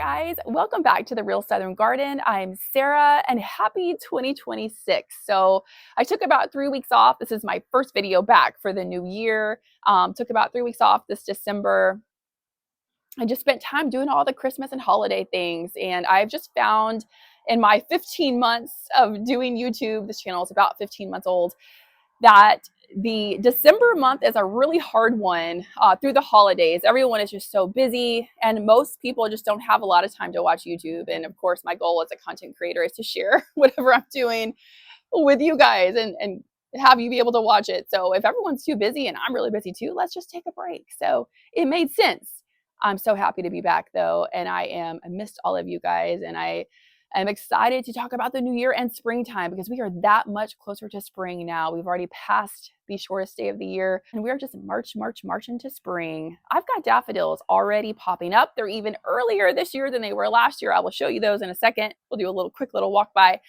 guys, welcome back to the Real Southern Garden. I'm Sarah and happy 2026. So I took about 3 weeks off. This is my first video back for the new year. Took about 3 weeks off this December. I just spent time doing all the Christmas and holiday things. And I've just found in my 15 months of doing YouTube, this channel is about 15 months old, that the December month is a really hard one through the holidays. Everyone is just so busy, and most people just don't have a lot of time to watch YouTube. And of course, my goal as a content creator is to share whatever I'm doing with you guys and have you be able to watch it. So if everyone's too busy and I'm really busy too, let's just take a break. So it made sense. I'm so happy to be back though, and I missed all of you guys, and I'm excited to talk about the new year and springtime because we are that much closer to spring now. We've already passed the shortest day of the year and we are just marching to spring. I've got daffodils already popping up. They're even earlier this year than they were last year. I will show you those in a second. We'll do a quick little walk by.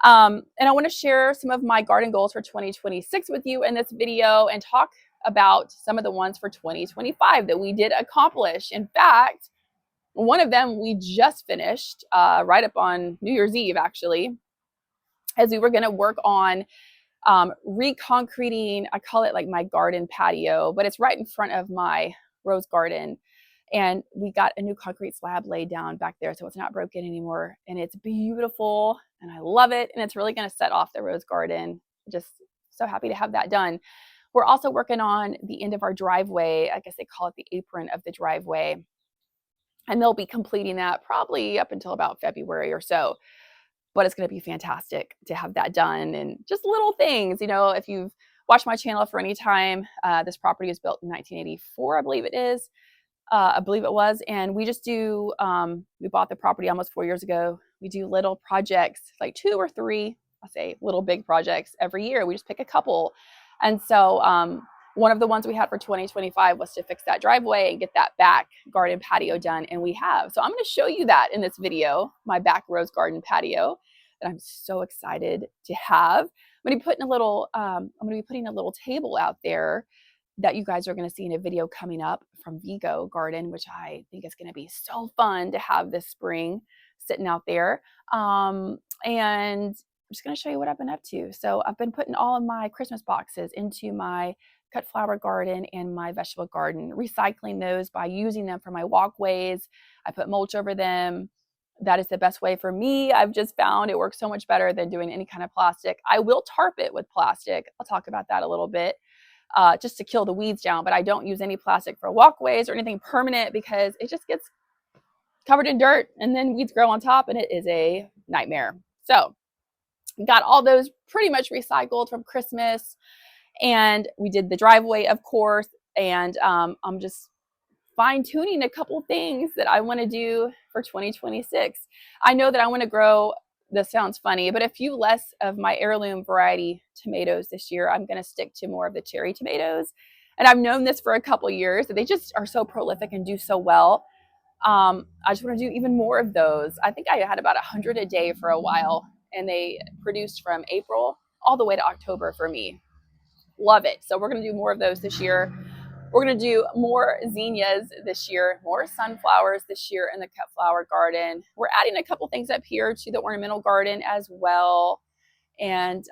And I want to share some of my garden goals for 2026 with you in this video and talk about some of the ones for 2025 that we did accomplish. In fact, one of them we just finished right up on New Year's Eve, actually, as we were going to work on reconcreting. I call it like my garden patio, but it's right in front of my rose garden. And we got a new concrete slab laid down back there, so it's not broken anymore. And it's beautiful, and I love it. And it's really going to set off the rose garden. Just so happy to have that done. We're also working on the end of our driveway. I guess they call it the apron of the driveway. And they'll be completing that probably up until about February or so. But it's going to be fantastic to have that done. And just little things, if you've watched my channel for any time, this property was built in 1984, I believe it is. I believe it was. And we just do, we bought the property almost 4 years ago. We do little projects, like 2 or 3, I'll say little big projects every year. We just pick a couple. And so one of the ones we had for 2025 was to fix that driveway and get that back garden patio done, and we have. So I'm going to show you that in this video, my back rose garden patio that I'm so excited to have. I'm going to be putting a little table out there that you guys are going to see in a video coming up from Vigo Garden, which I think is going to be so fun to have this spring sitting out there. And I'm just going to show you what I've been up to. So I've been putting all of my Christmas boxes into my cut flower garden and my vegetable garden, recycling those by using them for my walkways. I put mulch over them. That is the best way for me. I've just found it works so much better than doing any kind of plastic. I will tarp it with plastic. I'll talk about that a little bit, just to kill the weeds down, but I don't use any plastic for walkways or anything permanent because it just gets covered in dirt and then weeds grow on top and it is a nightmare. So got all those pretty much recycled from Christmas. And we did the driveway, of course, and I'm just fine-tuning a couple things that I want to do for 2026. I know that I want to grow, this sounds funny, but a few less of my heirloom variety tomatoes this year. I'm going to stick to more of the cherry tomatoes. And I've known this for a couple years, that they just are so prolific and do so well. I just want to do even more of those. I think I had about 100 a day for a while, and they produced from April all the way to October for me. Love it. So we're going to do more of those this year. We're going to do more zinnias this year, more sunflowers this year in the cut flower garden. We're adding a couple things up here to the ornamental garden as well. And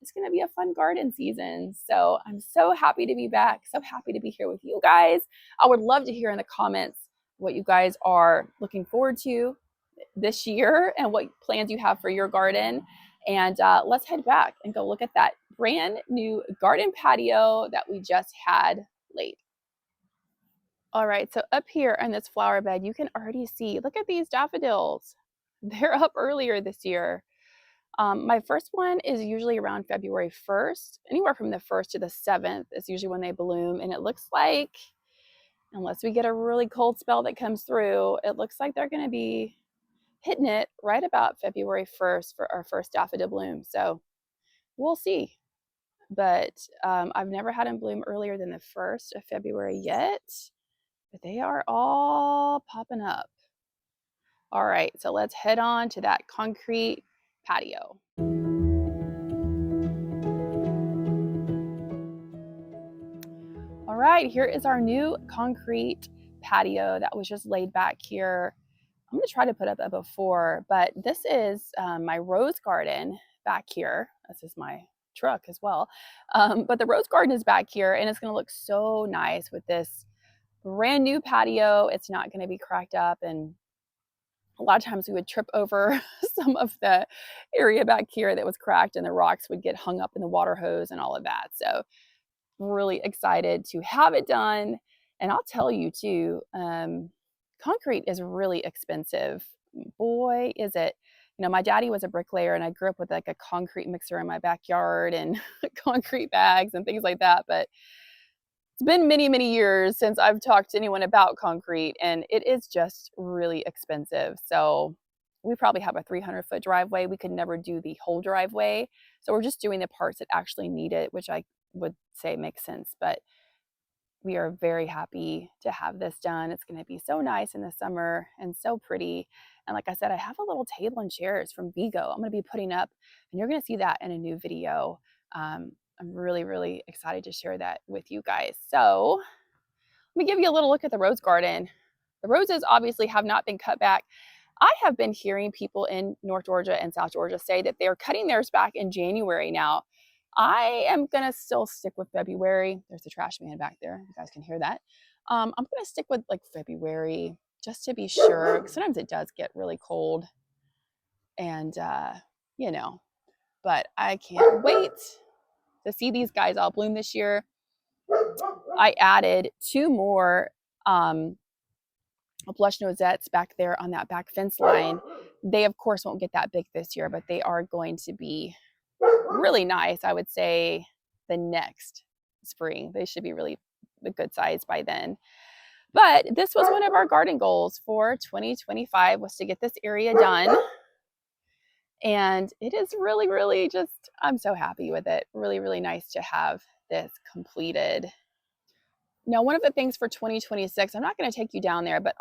it's going to be a fun garden season. So I'm so happy to be back. So happy to be here with you guys. I would love to hear in the comments what you guys are looking forward to this year and what plans you have for your garden. And let's head back and go look at that brand new garden patio that we just had laid. All right, so up here in this flower bed, you can already see, look at these daffodils. They're up earlier this year. My first one is usually around February 1st. Anywhere from the 1st to the 7th is usually when they bloom. And it looks like, unless we get a really cold spell that comes through, it looks like they're going to be hitting it right about February 1st for our first daffodil bloom. So we'll see. But I've never had them bloom earlier than the 1st of February yet. But they are all popping up. All right, so let's head on to that concrete patio. All right, here is our new concrete patio that was just laid back here. I'm going to try to put up a before, but this is my rose garden back here. This is my truck as well. But the rose garden is back here, and it's going to look so nice with this brand new patio. It's not going to be cracked up, and a lot of times we would trip over some of the area back here that was cracked, and the rocks would get hung up in the water hose and all of that. So really excited to have it done. And I'll tell you too, concrete is really expensive. Boy, is it. You know, my daddy was a bricklayer, and I grew up with like a concrete mixer in my backyard and concrete bags and things like that. But it's been many, many years since I've talked to anyone about concrete, and it is just really expensive. So we probably have a 300-foot driveway. We could never do the whole driveway. So we're just doing the parts that actually need it, which I would say makes sense. But we are very happy to have this done. It's going to be so nice in the summer and so pretty. And like I said, I have a little table and chairs from Vigo I'm going to be putting up, and you're going to see that in a new video. I'm really, really excited to share that with you guys. So let me give you a little look at the rose garden. The roses obviously have not been cut back. I have been hearing people in North Georgia and South Georgia say that they're cutting theirs back in January now. I am going to still stick with February. There's the trash man back there. You guys can hear that. I'm going to stick with like February just to be sure. Sometimes it does get really cold, and you know, but I can't wait to see these guys all bloom this year. I added 2 more blush nosettes back there on that back fence line. They of course won't get that big this year, but they are going to be really nice. I would say the next spring they should be really a good size by then. But this was one of our garden goals for 2025, was to get this area done. And it is really, really just, I'm so happy with it. Really, really nice to have this completed. Now, one of the things for 2026, I'm not going to take you down there, but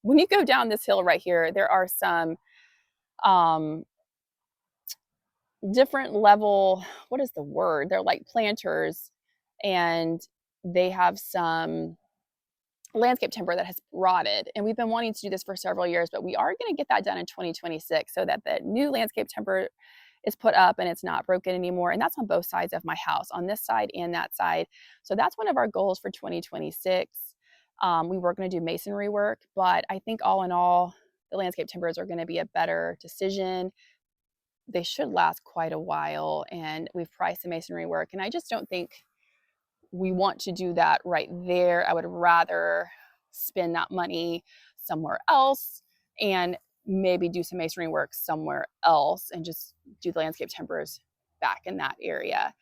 when you go down this hill right here, there are some different level, what is the word? They're like planters, and they have some landscape timber that has rotted. And we've been wanting to do this for several years, but we are going to get that done in 2026 so that the new landscape timber is put up and it's not broken anymore. And that's on both sides of my house, on this side and that side. So that's one of our goals for 2026. We were going to do masonry work, but I think all in all, the landscape timbers are going to be a better decision. They should last quite a while, and we've priced the masonry work, and I just don't think we want to do that right there. I would rather spend that money somewhere else and maybe do some masonry work somewhere else and just do the landscape timbers back in that area.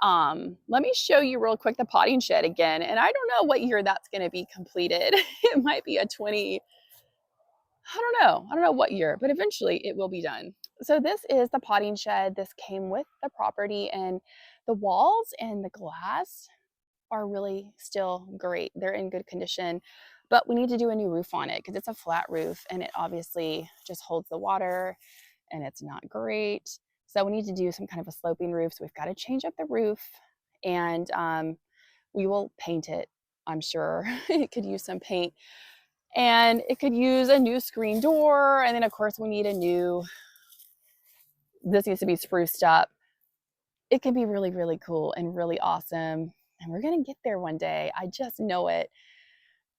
Let me show you real quick the potting shed again. And I don't know what year that's going to be completed. It might be a 20, I don't know what year, but eventually it will be done. So this is the potting shed. This came with the property, and the walls and the glass are really still great. They're in good condition, but we need to do a new roof on it because it's a flat roof and it obviously just holds the water and it's not great. So we need to do some kind of a sloping roof. So we've got to change up the roof, and we will paint it. I'm sure it could use some paint, and it could use a new screen door. And then of course we need this needs to be spruced up. It can be really, really cool and really awesome. And we're going to get there one day. I just know it.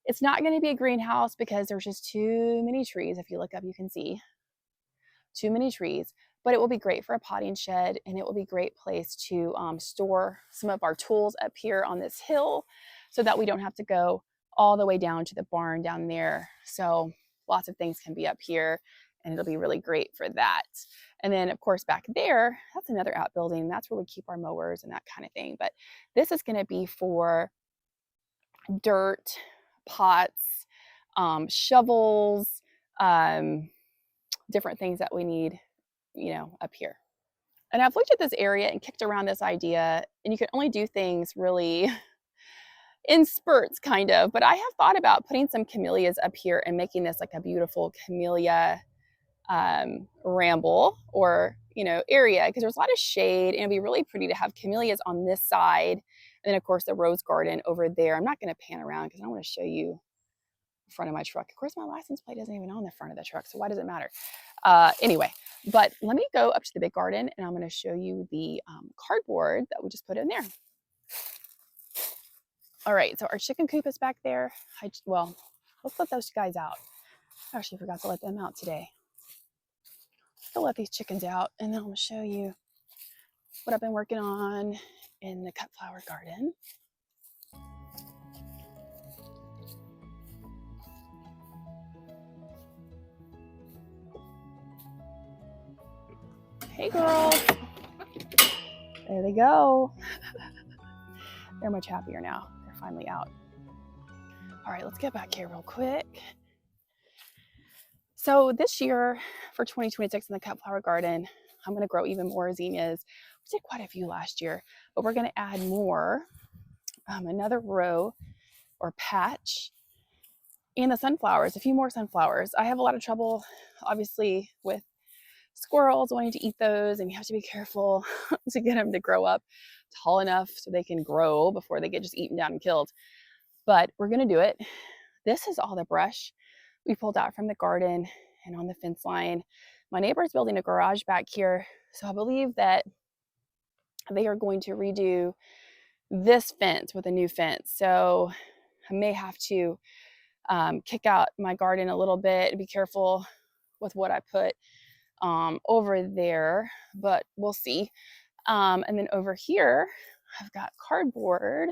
It's not going to be a greenhouse because there's just too many trees. If you look up, you can see too many trees, but it will be great for a potting shed, and it will be a great place to store some of our tools up here on this hill so that we don't have to go all the way down to the barn down there. So lots of things can be up here, and it'll be really great for that. And then of course back there, that's another outbuilding. That's where we keep our mowers and that kind of thing. But this is going to be for dirt, pots, shovels, different things that we need, up here. And I've looked at this area and kicked around this idea, and you can only do things really in spurts kind of, but I have thought about putting some camellias up here and making this like a beautiful camellia ramble or area, because there's a lot of shade, and it'd be really pretty to have camellias on this side, and then of course the rose garden over there. I'm not going to pan around because I want to show you front of my truck. Of course, my license plate isn't even on the front of the truck, so why does it matter? Anyway, but let me go up to the big garden and I'm going to show you the cardboard that we just put in there. All right, so our chicken coop is back there. Well, let's let those guys out. I actually forgot to let them out today. I'll let these chickens out and then I'm going to show you what I've been working on in the cut flower garden. Hey girls, there they go. They're much happier now. They're finally out. All right, let's get back here real quick. So this year for 2026 in the cut flower garden, I'm gonna grow even more zinnias. We did quite a few last year, but we're gonna add more, another row or patch, and the sunflowers, a few more sunflowers. I have a lot of trouble, obviously, with squirrels wanting to eat those, and you have to be careful to get them to grow up tall enough so they can grow before they get just eaten down and killed. But we're gonna do it. This is all the brush we pulled out from the garden and on the fence line. My neighbor is building a garage back here, so I believe that they are going to redo this fence with a new fence. So I may have to kick out my garden a little bit and be careful with what I put over there, but we'll see. And then over here, I've got cardboard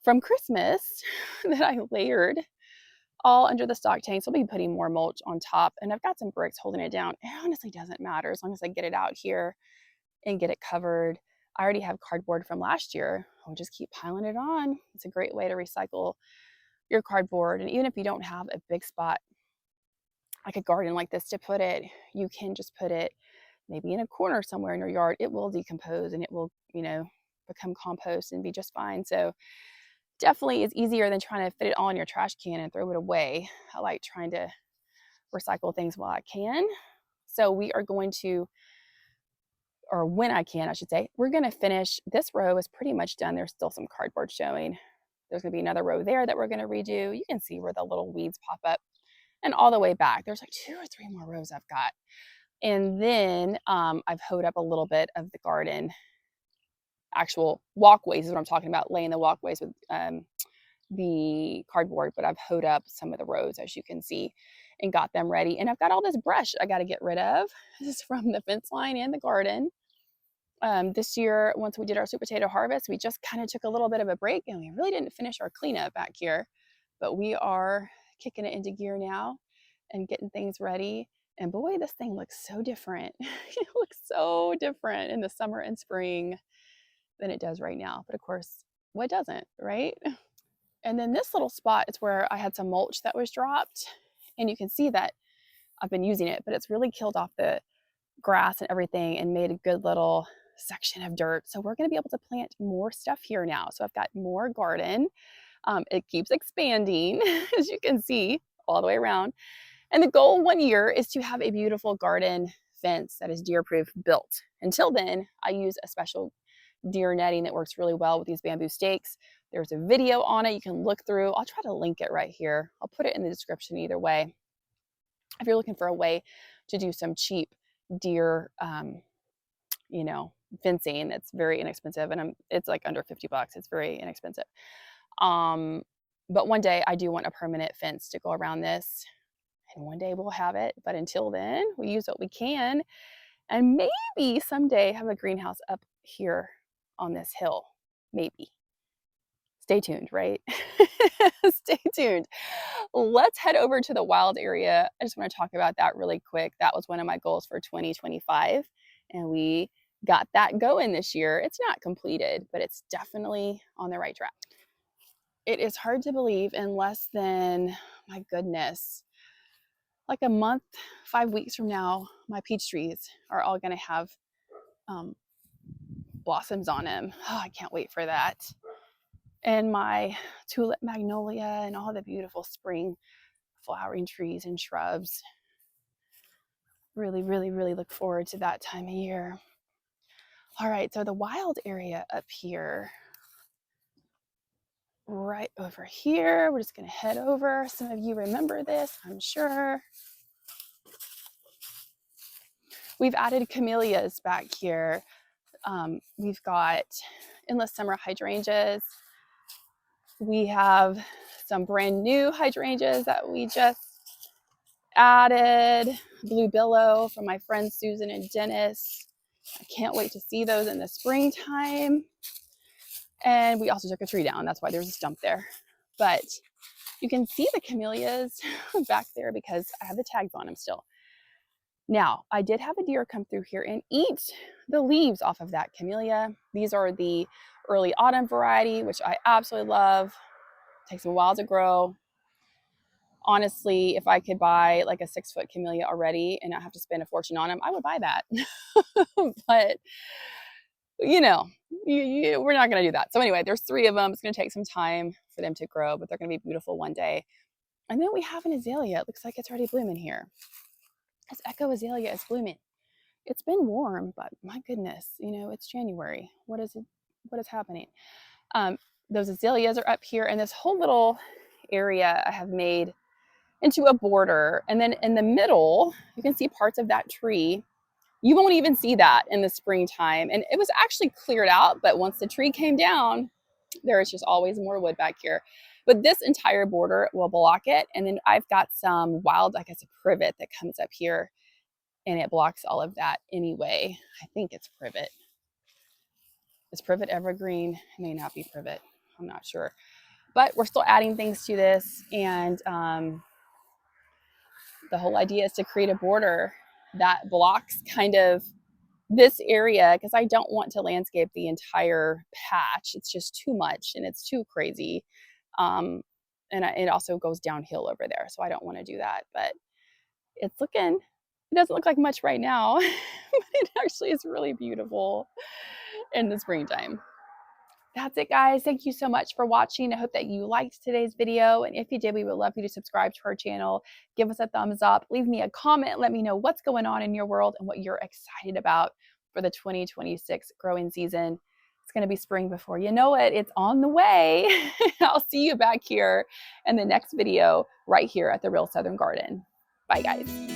from Christmas that I layered all under the stock tanks. I'll be putting more mulch on top, and I've got some bricks holding it down. It honestly doesn't matter as long as I get it out here and get it covered. I already have cardboard from last year. I'll just keep piling it on. It's a great way to recycle your cardboard. And even if you don't have a big spot like a garden like this to put it, you can just put it maybe in a corner somewhere in your yard. It will decompose and it will, become compost and be just fine. So definitely is easier than trying to fit it all in your trash can and throw it away. I like trying to recycle things while I can. So we are going to, or when I can, I should say, we're going to finish. This row is pretty much done. There's still some cardboard showing. There's going to be another row there that we're going to redo. You can see where the little weeds pop up, and all the way back. There's like 2 or 3 more rows I've got. And then I've hoed up a little bit of the garden. Actual walkways is what I'm talking about, laying the walkways with the cardboard, but I've hoed up some of the rows, as you can see, and got them ready. And I've got all this brush I got to get rid of. This is from the fence line and the garden. This year, once we did our sweet potato harvest, we just kind of took a little bit of a break and we really didn't finish our cleanup back here, but we are kicking it into gear now and getting things ready. And boy, this thing looks so different. It looks so different in the summer and spring than it does right now. But of course, what doesn't, right? And then this little spot is where I had some mulch that was dropped. And you can see that I've been using it, but it's really killed off the grass and everything and made a good little section of dirt. So we're going to be able to plant more stuff here now. So I've got more garden. It keeps expanding, as you can see, all the way around. And the goal one year is to have a beautiful garden fence that is deer-proof built. Until then, I use a special deer netting that works really well with these bamboo stakes. There's a video on it you can look through. I'll try to link it right here. I'll put it in the description either way. If you're looking for a way to do some cheap deer, fencing that's very inexpensive, and it's like under $50. It's very inexpensive. But one day I do want a permanent fence to go around this, and one day we'll have it. But until then, we use what we can, and maybe someday have a greenhouse up here on this hill. Maybe. Stay tuned, right? Stay tuned. Let's head over to the wild area. I just want to talk about that really quick. That was one of my goals for 2025, and we got that going this year. It's not completed, but it's definitely on the right track. It is hard to believe in less than, my goodness, like a month, 5 weeks from now, my peach trees are all going to have blossoms on them. Oh, I can't wait for that. And my tulip magnolia and all the beautiful spring flowering trees and shrubs. Really, really, really look forward to that time of year. All right, so the wild area up here, right over here. We're just going to head over. Some of you remember this, I'm sure. We've added camellias back here. We've got endless summer hydrangeas. We have some brand new hydrangeas that we just added. Blue billow from my friends Susan and Dennis. I can't wait to see those in the springtime. And we also took a tree down. That's why there's a stump there. But you can see the camellias back there because I have the tags on them still. Now, I did have a deer come through here and eat the leaves off of that camellia. These are the early autumn variety, which I absolutely love. It takes a while to grow. Honestly, if I could buy like a 6-foot camellia already and not have to spend a fortune on them, I would buy that. But you know, we're not going to do that. So anyway, there's 3 of them. It's going to take some time for them to grow, but they're going to be beautiful one day. And then we have an azalea. It looks like it's already blooming here. This Echo azalea is blooming. It's been warm, but my goodness, you know, it's January. What is happening? Those azaleas are up here, and this whole little area I have made into a border. And then in the middle, you can see parts of that tree. You won't even see that in the springtime. And it was actually cleared out, but once the tree came down, there is just always more wood back here. But this entire border will block it. And then I've got some wild, I guess, a privet that comes up here and it blocks all of that anyway. I think it's privet. Is privet evergreen? It may not be privet. I'm not sure. But we're still adding things to this. And the whole idea is to create a border that blocks kind of this area because I don't want to landscape the entire patch. It's just too much and it's too crazy. And it also goes downhill over there. So I don't want to do that. But it doesn't look like much right now, but it actually is really beautiful in the springtime. That's it, guys. Thank you so much for watching. I hope that you liked today's video. And if you did, we would love you to subscribe to our channel. Give us a thumbs up. Leave me a comment. Let me know what's going on in your world and what you're excited about for the 2026 growing season. It's going to be spring before you know it. It's on the way. I'll see you back here in the next video right here at the Real Southern Garden. Bye, guys.